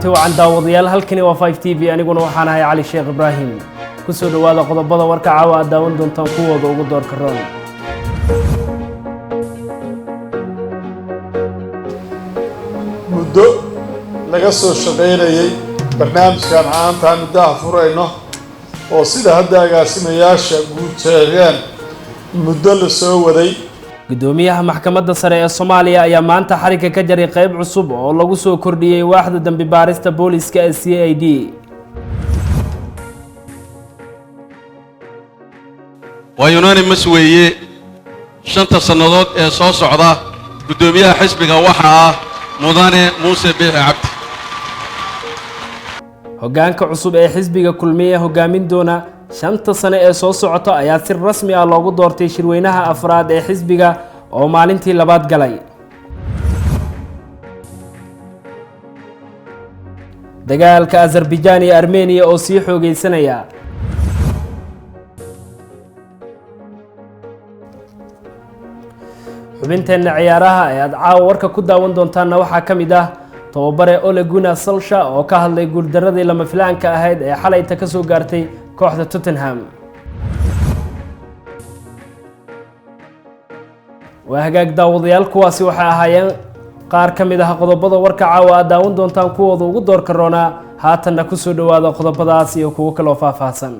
kulanti wacan daawadayaal halkani waa 5TV aniguna waxaan ahay Cali Sheekh Ibrahim ku soo dhawaada qodobada warka caawa aad daawan doontaan kuwooda ugu doorka roon muddo laga soo shaqeynayay barnaamijkan caantaan muddaha furayno oo sida hadda agaasimayaasha guud sheegeen muddo la soo waday gudoomiyaha maxkamadda sare ee Soomaaliya ayaa maanta xariga ka jaray qayb cusub oo lagu soo kordhiyay waaxda dambi baarista booliska ee CID unanimous weeye shanta sanadood ee soo socda gudoomiyaha xisbiga waxa ah mudane Muuse Biixi Cabdi hoggaanka cusub ee xisbiga kulmiye hogaamin doona shanta sano ee soo socota ayaa si rasmi ah loogu doortay shirweynaha afraad ee xisbiga oo maalintii labaad galay dagaalka Azerbaijan iyo Armenia oo sii xoogeysanaya xubinteena ciyaaraha ee aad caawa warka ku daawan doontaan waxa kamid ah tababare Ole Gunnar Solskjaer oo ka hadlay guuldaradii lama filaanka ahayd ee xalayta ka soo gaartay kooxda Tottenham waa hagaag daawadayaal kuwaasi waxa ahaayeen qaar kamid ah qodobada warka caawa aad daawan doontaan kuwooda ugu doorka roona haatanna ku soo dhawaada qodobadaas iyo kuwa kale oo faahfaahsan